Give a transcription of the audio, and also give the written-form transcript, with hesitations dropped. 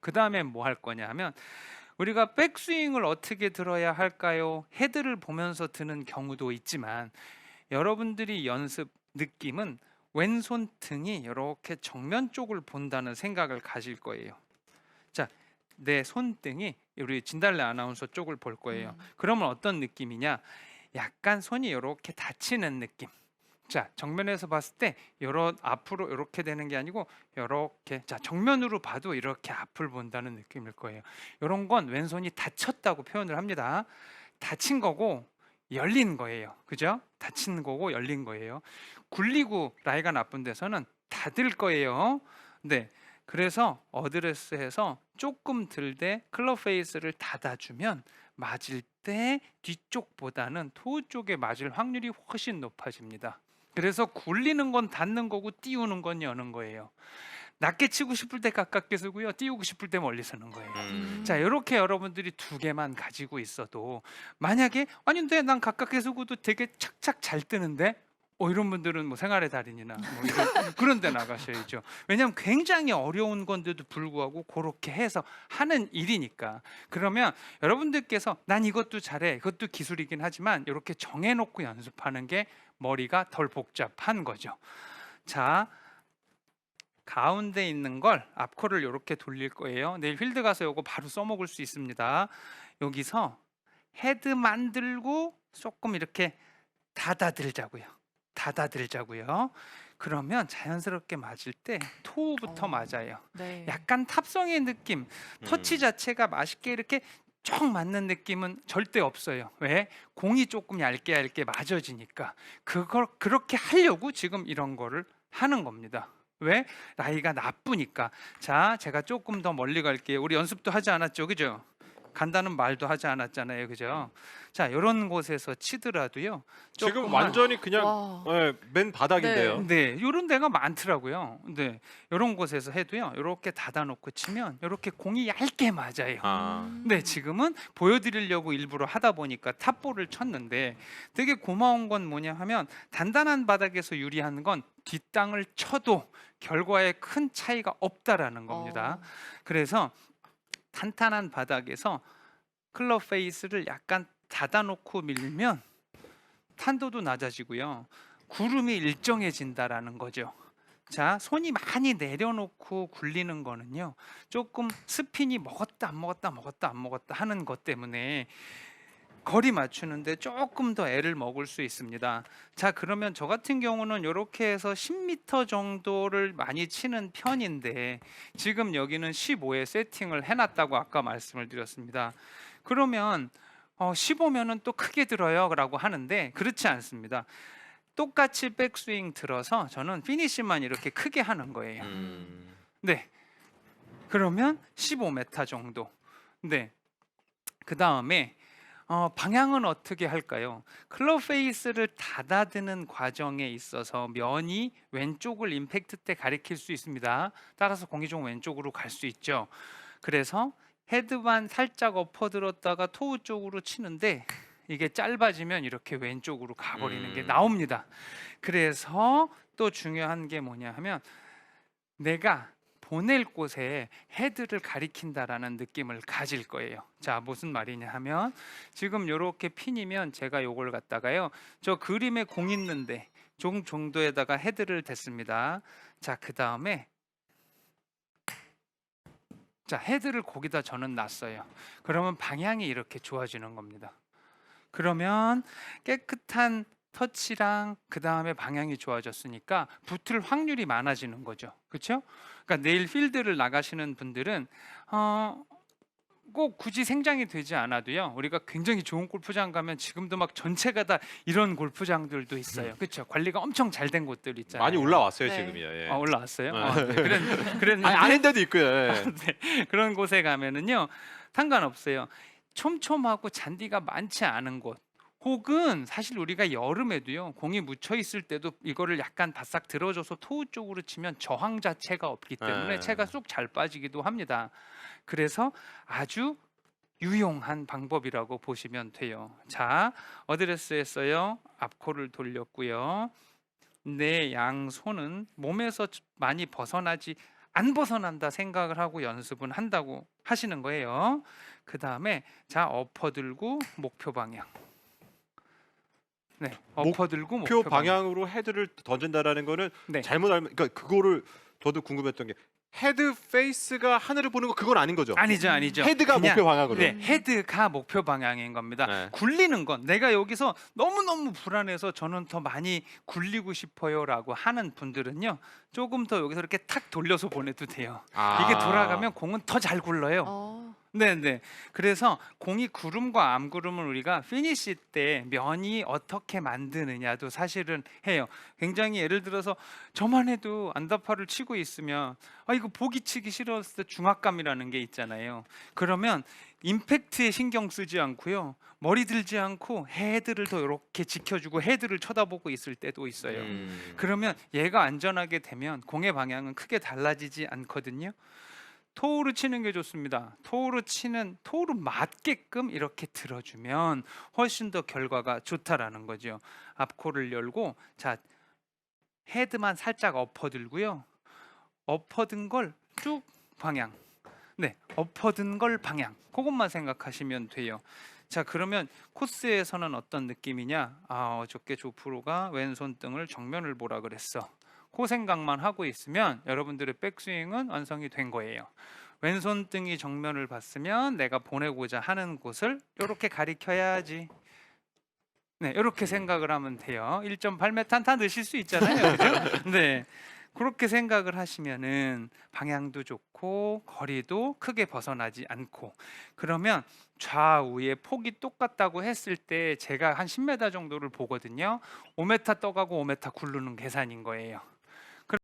그 다음에 뭐 할 거냐 하면 우리가 백스윙을 어떻게 들어야 할까요? 헤드를 보면서 드는 경우도 있지만 여러분들이 연습 느낌은 왼손 등이 이렇게 정면 쪽을 본다는 생각을 가질 거예요. 자, 내 손등이 우리 진달래 아나운서 쪽을 볼 거예요. 음. 그러면 어떤 느낌이냐? 약간 손이 이렇게 닫히는 느낌. 자, 정면에서 봤을 때 요런 앞으로 이렇게 되는 게 아니고 이렇게, 자, 정면으로 봐도 이렇게 앞을 본다는 느낌일 거예요. 이런 건 왼손이 닫혔다고 표현을 합니다. 닫힌 거고 열린 거예요. 그죠? 닫힌 거고 열린 거예요. 굴리고 라이가 나쁜 데서는 닫을 거예요. 네. 그래서 어드레스에서 조금 들 때 클럽 페이스를 닫아주면 맞을 때 뒤쪽보다는 토우 쪽에 맞을 확률이 훨씬 높아집니다. 그래서 굴리는 건 닫는 거고 띄우는 건 여는 거예요. 낮게 치고 싶을 때 가깝게 쓰고요, 띄우고 싶을 때 멀리 쓰는 거예요. 자, 음. 이렇게 여러분들이 두 개만 가지고 있어도, 만약에 아니 근데 난 가깝게 쓰고도 되게 착착 잘 뜨는데, 이런 분들은 뭐 생활의 달인이나 뭐 이런 그런 데 나가셔야죠. 왜냐하면 굉장히 어려운 건데도 불구하고 그렇게 해서 하는 일이니까. 그러면 여러분들께서 난 이것도 잘해, 이것도 기술이긴 하지만 이렇게 정해놓고 연습하는 게 머리가 덜 복잡한 거죠. 자, 가운데 있는 걸 앞코를 이렇게 돌릴 거예요. 내일 필드 가서 이거 바로 써먹을 수 있습니다. 여기서 헤드 만들고 조금 이렇게 닫아들자고요. 닫아들자고요. 그러면 자연스럽게 맞을 때 토우부터 어. 맞아요. 네. 약간 탑성의 느낌, 터치 자체가 맛있게 이렇게 쭉 맞는 느낌은 절대 없어요. 왜? 공이 조금 얇게 얇게 맞아지니까. 그걸 그렇게 하려고 지금 이런 거를 하는 겁니다. 왜? 라이가 나쁘니까. 자, 제가 조금 더 멀리 갈게요. 우리 연습도 하지 않았죠, 그죠? 간다는 말도 하지 않았잖아요, 그죠? 자, 이런 곳에서 치더라도요, 지금 조금만. 완전히 그냥 와. 맨 바닥인데요. 네, 이런 데가 많더라고요. 네, 이런 곳에서 해도요, 이렇게 닫아놓고 치면 이렇게 공이 얇게 맞아요. 아, 네, 지금은 보여드리려고 일부러 하다 보니까 탑볼을 쳤는데, 되게 고마운 건 뭐냐 하면 단단한 바닥에서 유리한 건 뒷땅을 쳐도 결과에 큰 차이가 없다라는 겁니다. 어. 그래서 탄탄한 바닥에서 클럽 페이스를 약간 닫아놓고 밀면 탄도도 낮아지고요, 구름이 일정해진다라는 거죠. 자, 손이 많이 내려놓고 굴리는 거는요, 조금 스핀이 먹었다 안 먹었다 먹었다 안 먹었다 하는 것 때문에 거리 맞추는데 조금 더 애를 먹을 수 있습니다. 자, 그러면 저 같은 경우는 이렇게 해서 10m 정도를 많이 치는 편인데, 지금 여기는 15에 세팅을 해놨다고 아까 말씀을 드렸습니다. 그러면 15면은 또 크게 들어요 라고 하는데, 그렇지 않습니다. 똑같이 백스윙 들어서 저는 피니시만 이렇게 크게 하는 거예요. 음. 네, 그러면 15m 정도. 네, 그 다음에 방향은 어떻게 할까요? 클럽 페이스를 닫아드는 과정에 있어서 면이 왼쪽을 임팩트 때 가리킬 수 있습니다. 따라서 공이 좀 왼쪽으로 갈 수 있죠. 그래서 헤드만 살짝 엎어들었다가 토우 쪽으로 치는데, 이게 짧아지면 이렇게 왼쪽으로 가버리는 게 나옵니다. 그래서 또 중요한 게 뭐냐 하면, 내가 보낼 곳에 헤드를 가리킨다라는 느낌을 가질 거예요. 자, 무슨 말이냐 하면, 지금 이렇게 핀이면 제가 요걸 갖다가요, 저 그림에 공 있는데 종 정도에다가 헤드를 댔습니다. 자, 그 다음에 자, 헤드를 거기다 저는 놨어요. 그러면 방향이 이렇게 좋아지는 겁니다. 그러면 깨끗한 터치랑 그 다음에 방향이 좋아졌으니까 붙을 확률이 많아지는 거죠. 그렇죠? 그러니까 내일 필드를 나가시는 분들은 꼭 굳이 생장이 되지 않아도요, 우리가 굉장히 좋은 골프장 가면 지금도 막 전체가 다 이런 골프장들도 있어요. 그렇죠? 관리가 엄청 잘 된 곳들 있잖아요. 많이 올라왔어요 네. 지금이요. 예. 올라왔어요? 네. 네. 그런 아니 아닌 데도 있고요. 예. 네, 그런 곳에 가면은요, 상관없어요. 촘촘하고 잔디가 많지 않은 곳, 혹은 사실 우리가 여름에도요, 공이 묻혀 있을 때도 이거를 약간 바싹 들어줘서 토우 쪽으로 치면 저항 자체가 없기 때문에 네. 채가 쑥 잘 빠지기도 합니다. 그래서 아주 유용한 방법이라고 보시면 돼요. 자, 어드레스 했어요. 앞코를 돌렸고요. 내 양손은 몸에서 많이 벗어나지 안 벗어난다 생각을 하고 연습은 한다고 하시는 거예요. 그 다음에 자 엎어들고 목표 방향. 네, 엎어들고 목표 방향으로 헤드를 던진다라는 거는 네. 잘못 알면 그러니까 그거를 저도 궁금했던 게 헤드 페이스가 하늘을 보는 거 그건 아닌 거죠. 아니죠. 헤드가 그냥, 목표 방향으로. 네, 헤드가 목표 방향인 겁니다. 네. 굴리는 건 내가 여기서 너무너무 불안해서 저는 더 많이 굴리고 싶어요라고 하는 분들은요. 조금 더 여기서 이렇게 탁 돌려서 보내도 돼요. 이게 돌아가면 공은 더 잘 굴러요. 네. 그래서 공이 구름과 암구름을 우리가 피니시 때 면이 어떻게 만드느냐도 사실은 해요. 굉장히 예를 들어서 저만 해도 안다파를 치고 있으면 이거 보기 치기 싫었을 때 중압감이라는 게 있잖아요. 그러면 임팩트에 신경 쓰지 않고요. 머리 들지 않고 헤드를 더 이렇게 지켜주고 헤드를 쳐다보고 있을 때도 있어요. 그러면 얘가 안전하게 되면 공의 방향은 크게 달라지지 않거든요. 토우를 치는 게 좋습니다. 토우를 맞게끔 이렇게 들어주면 훨씬 더 결과가 좋다라는 거죠. 앞코를 열고 자 헤드만 살짝 엎어들고요. 엎어든 걸 쭉 방향. 네, 엎어든 걸 방향. 그것만 생각하시면 돼요. 자 그러면 코스에서는 어떤 느낌이냐? 어저께 조 프로가 왼손 등을 정면을 보라 그랬어. 그 생각만 하고 있으면 여러분들의 백스윙은 완성이 된 거예요. 왼손 등이 정면을 봤으면 내가 보내고자 하는 곳을 이렇게 가리켜야지. 네, 이렇게 생각을 하면 돼요. 1.8m 다 넣으실 수 있잖아요. 그죠? 네. 그렇게 생각을 하시면은 방향도 좋고 거리도 크게 벗어나지 않고 그러면 좌우의 폭이 똑같다고 했을 때 제가 한 10m 정도를 보거든요. 5m 떠가고 5m 굴르는 계산인 거예요.